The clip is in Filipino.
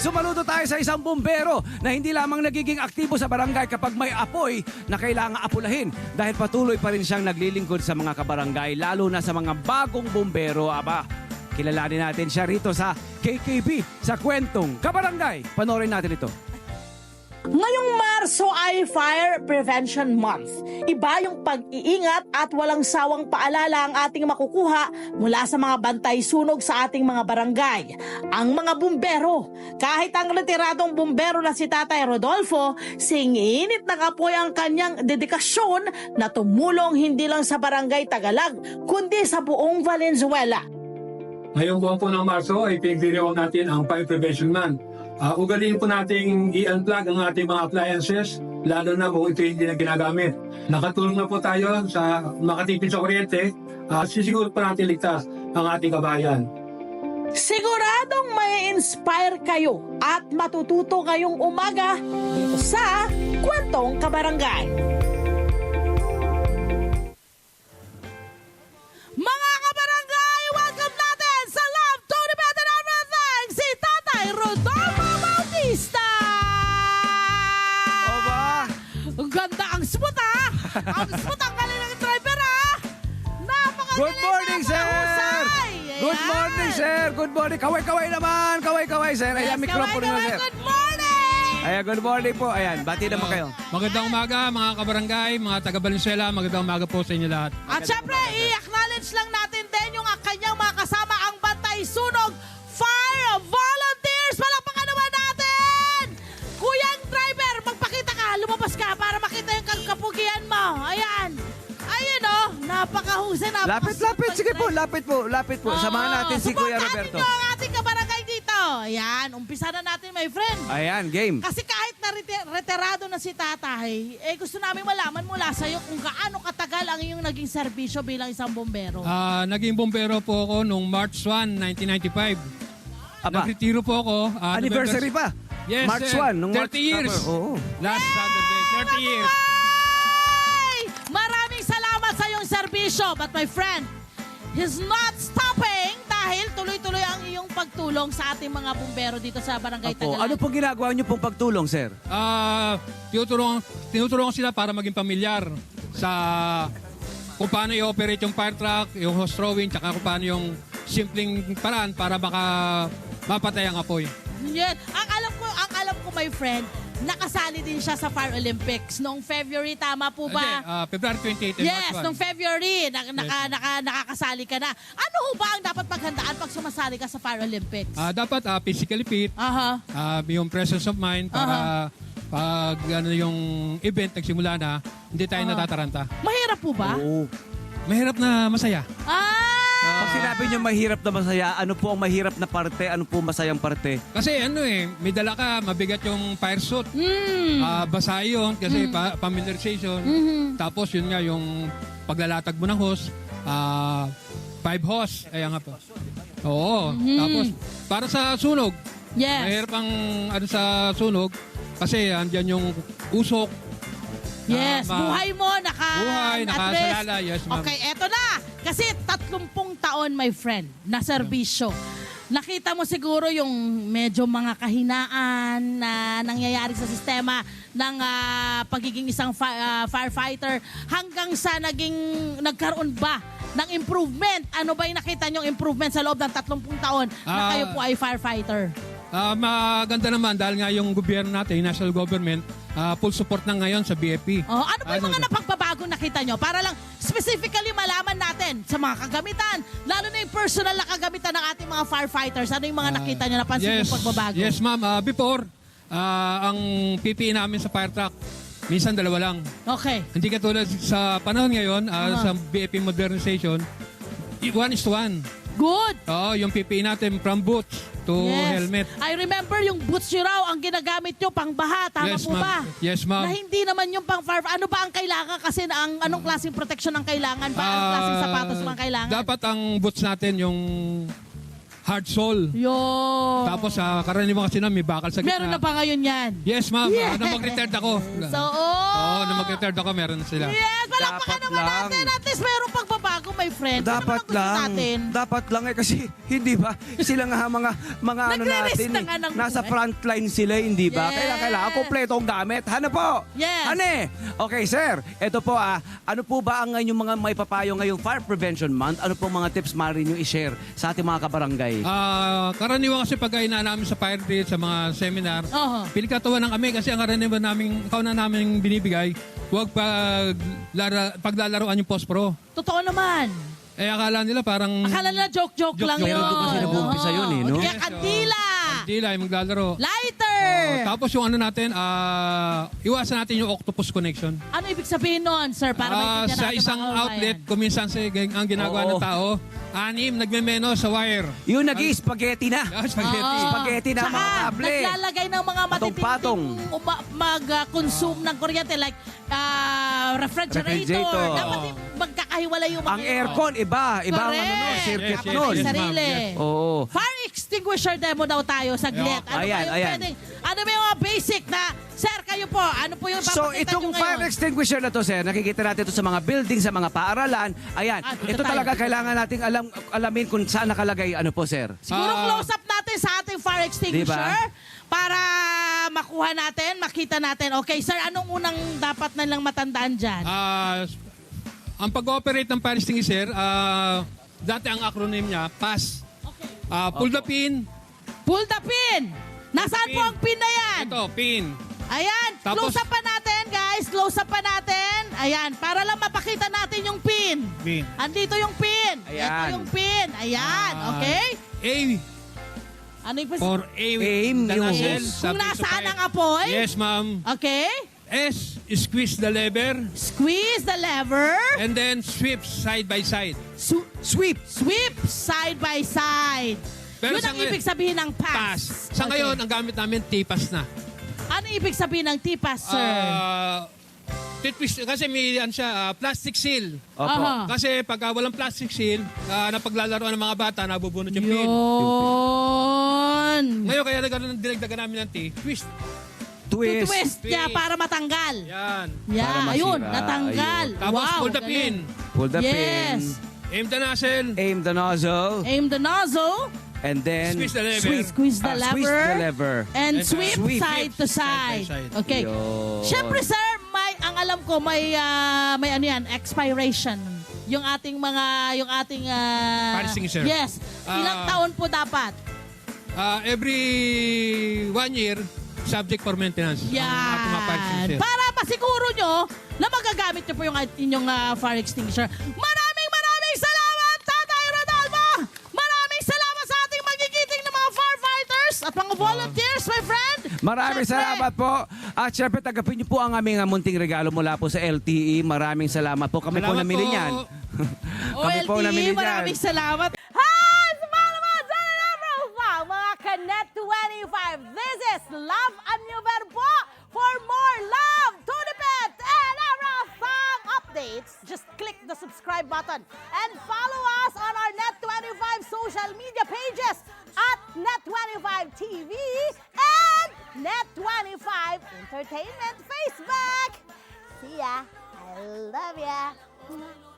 sumaludo tayo sa isang bumbero na hindi lamang nagiging aktibo sa barangay kapag may apoy na kailangang apulahin dahil patuloy pa rin siyang naglilingkod sa mga kabarangay, lalo na sa mga bagong bumbero. Aba, kilalanin natin siya rito sa KKB sa Kwentong Kabarangay. Panoorin natin ito. Ngayong Marso ay Fire Prevention Month. Iba yung pag-iingat at walang sawang paalala ang ating makukuha mula sa mga bantay sunog sa ating mga barangay. Ang mga bumbero. Kahit ang retiradong bumbero na si Tatay Rodolfo, singinit na kapoy ang kanyang dedikasyon na tumulong hindi lang sa barangay Tagalag, kundi sa buong Valenzuela. Ngayong buwan po ng Marso ay pinagdiriwang natin ang Fire Prevention Month. Ugaliin po nating i-unplug ang ating mga appliances, lalo na kung ito hindi na ginagamit. Nakatulong na po tayo sa makatipid sa kuryente at sisiguro po natin ligtas ang ating kabayan. Siguradong may inspire kayo at matututo ngayong umaga dito sa Kwentong Kabarangay. Mga kabarangay, welcome natin sa Love to the Better Everything, si Tatay Rodolfo Bautista! Oba! Ang ganda, ang smooth ah! Ang smooth, ang galing ng driver ah! Napakagaling, Good morning, sir! napakahusay! Good Ayan. morning, sir! Good morning! Kaway-kaway naman! Kaway-kaway, sir! Ayan, Yes, mikropono mo, kaway-kaway, sir. good morning! Ayan, good morning po. Ayan, bati naman kayo. Magandang umaga mga kabarangay, mga taga Valenzuela, magandang umaga po sa inyo lahat. At syempre, i-acknowledge lang natin din yung kanyang mga kasama, ang Bantay Sunog Fire Volunteers. Palakpakan naman natin! Kuyang driver, magpakita ka, lumabas ka para makita yung kapugian mo. Ayan. Ayun oh, napakahusay, Lapit, lapit. Sige po, lapit po. Lapit po. Samahan natin si Kuya Roberto. Suportahan niyo ang ating kabarangay dito. Ayan, umpisa na natin, my friend. Ayan, game. Kasi kahit na retirado na si tatay, gusto namin malaman mula sa'yo kung gaano katagal ang iyong naging serbisyo bilang isang bombero. Naging bombero po ako noong March 1, 1995. Aba, Nagretiro po ako. anniversary pa. Yes, March sir. 1. Nung 30 March years. Oo. Last Saturday, 30 years. Ay! Maraming salamat sa iyong serbisyo. But my friend, he's not stopping dahil tuloy-tuloy ang iyong pagtulong sa ating mga bombero dito sa Barangay Opo. Tagalan. Ano pong ginagawa niyo pong pagtulong, sir? Tinutulungan sila para maging pamilyar sa kung paano i-operate yung fire truck, yung hose throwing, tsaka kung paano yung simpleng paraan para mapatay ang apoy. Yan. Ang alam ko, my friend, nakasali din siya sa Fire Olympics noong February, tama po ba? February 28 and Yes, March 1. noong February, nakakasali ka na. Ano ho ba ang dapat paghandaan pag sumasali ka sa Fire Olympics? Dapat physically fit, Aha. yung presence of mind para pag yung event nagsimula na, hindi tayo natataranta. Mahirap po ba? Oo. Mahirap na masaya. Pag sinabi niyo mahirap na masaya, ano po ang mahirap na parte? Ano po masayang parte? Kasi may dala ka, mabigat yung fire suit. Mm. Basa yun kasi familiarization. Tapos yun nga yung paglalatag mo ng hose, 5 hose. Ayan nga po. Oo. Tapos para sa sunog, Yes. mahirap ang sa sunog kasi andyan yung usok. Yes, buhay mo, Buhay, at risk. nakasalala. Yes, ma'am. Okay, eto na. Kasi 30 taon, my friend, na serbisyo. Nakita mo siguro yung medyo mga kahinaan na nangyayari sa sistema ng pagiging isang firefighter hanggang sa nagkaroon ba ng improvement? Ano ba yung nakita nyong improvement sa loob ng 30 taon na kayo po ay firefighter? Maganda naman dahil nga yung gobyerno natin, yung national government, full support na ngayon sa BFP. Oh, ano ba yung mga napagbabago nakita nyo? Para lang specifically malaman natin sa mga kagamitan, lalo na yung personal na kagamitan ng ating mga firefighters. Ano yung mga nakita nyo, napansin yung pagbabago? Yes, ma'am. Before, ang PPE namin sa fire truck, minsan 2 lang. Okay. Hindi katulad sa panahon ngayon, sa BFP modernization, 1:1. Good. Oo, yung PPE natin from boots to helmet. I remember yung boots nyo raw ang ginagamit nyo pang baha. Tama Yes, po ma'am. ba? Yes, ma'am. Na hindi naman yung pang fire. Ano ba ang kailangan? Kasi anong klaseng protection ang kailangan ba? Anong klaseng sapatos ang kailangan? Dapat ang boots natin yung Heart Soul. Yun. Tapos karaniwan kasi na may bakal sa gitna. Meron na pa ngayon yan. Yes, ma'am. Yes. Nung mag-retired ako. So, Oo, nung mag-retired ako, meron na sila. yes, palakpakan Dapat naman lang. natin. At least merong pagbabago, my friend. Ano Dapat naman ang gusto lang. natin? Dapat lang kasi hindi ba sila nga mga ano Nagre-risk natin na nga ng nasa buhay. frontline sila hindi ba? Yes. Kaya kailangan kompletong gamit. Ano po? Yes. Ane? Okay, sir. Ito po ano po ba ang inyong mga may papayo ngayong Fire Prevention Month? Ano po mga tips maaari nyo i-share sa ating mga kabarangay? Karaniwan kasi pag namin sa fire drill, sa mga seminar, Oho. pinikatawa ng kami kasi ang karaniwan namin binibigay, huwag paglalaroan yung pospro. Totoo naman. Eh akala nila parang Akala na joke-joke lang Joke-joke yun. lang. Doon kasi nag-uumpisa yun eh, no? Kaya kandila. hindi lang maglalaro. Lighter. Tapos yung ano natin, iwasan natin yung octopus connection. Ano ibig sabihin nun, sir? Para maintindihan Sa natin isang mga outlet, kababayan. kuminsan ang ginagawa Oo. ng tao, 6 nagmemeno sa wire. Yung spaghetti na. Spaghetti. Spaghetti na Tsaka, mga kable. naglalagay ng mga Patong-patong. matitinding mag-consume ng kuryente like refrigerator. Refrigerator. Dapat magkakahiwalay yung mga Ang aircon, iba ang Correct. ano, circuit Yes, nun. yes, yes. Sarili. Yes. Oo. Fire extinguisher demo daw tayo saglit. Yeah. Ano Ayan, ba yung ayan. pwedeng, ano ba yung mga basic na, sir, kayo po, ano po yung So papakita itong nyo fire ngayon? extinguisher na to, sir, nakikita natin ito sa mga building, sa mga paaralan. Ayan, Dito ito tayo. talaga kailangan nating alamin kung saan nakalagay ano po, sir. Siguro close up natin sa ating fire extinguisher Diba? para makuha natin, makita natin. Okay, sir, anong unang dapat nilang matandaan dyan? Ang pag-operate ng fire extinguisher, dati ang acronym niya, PAS. Okay. Pull the pin. Pull the pin! Nasaan po ang pin na yan? Ito, pin. Ayan, Tapos- close up pa natin, guys. Close up pa natin. Ayan, para lang mapakita natin yung pin. Pin. Andito yung pin. Ito Ayan. yung pin. Ayan, okay? A Ano yung for Aim, the yung nozzle, hose. Kung subject to nasaan fire. ang apoy? Yes, ma'am. Okay? S, squeeze the lever. Squeeze the lever. And then sweep side by side. Sweep. Sweep side by side. Pero Yun sa ang ngayon- ibig sabihin ng pass. Pass. Sa Okay. ngayon, ang gamit namin, T-pass na. Ano ibig sabihin ng T-pass, sir? Titwist, kasi may yan siya, plastic seal. Opo. Aha. Kasi pagka walang plastic seal, na paglalaroan ng mga bata, nabubunot yung pin. Yun. Ngayon, kaya dinagdagan namin ng twist. Twist. Twist niya Twist. para matanggal. Yan. Para Yeah, masira. ayun, natanggal. Ayun. Tapos Wow, pull the galing. pin. Pull the Yes. Aim the nozzle. pin. Aim the nozzle. Aim the nozzle. And then Squeeze the lever. Squeeze the lever. Squeeze the lever. And And sweep, sweep. side to side. Side by side. Okay. Yun. Siyempre, sir, ang alam ko, may ano yan, expiration. Yung ating Fire extinguisher. Yes. Ilang taon po dapat? Every 1 year, subject for maintenance. Ang ating mga fire Yan. extinguisher. Para masiguro nyo na magagamit nyo po yung inyong fire extinguisher. Maraming salamat, Tatay Rodalvo! Maraming salamat sa ating magigiting na mga firefighters at mga volunteers, my friend! Maraming Siyempre, salamat po. At syempre, tagapin niyo po ang aming munting regalo mula po sa LTE. Maraming salamat po. Kami po Salamat namili po. niyan. Kami po namili OLTE, maraming niyan. salamat. Hi! Salamat sa mga Kanet 25. This is Love and New Verbo. For more love, Tunipet, and Arafang updates, just click the subscribe button and follow us on our Net25 social media pages at Net25 TV and Net25 Entertainment Facebook. See ya. I love ya.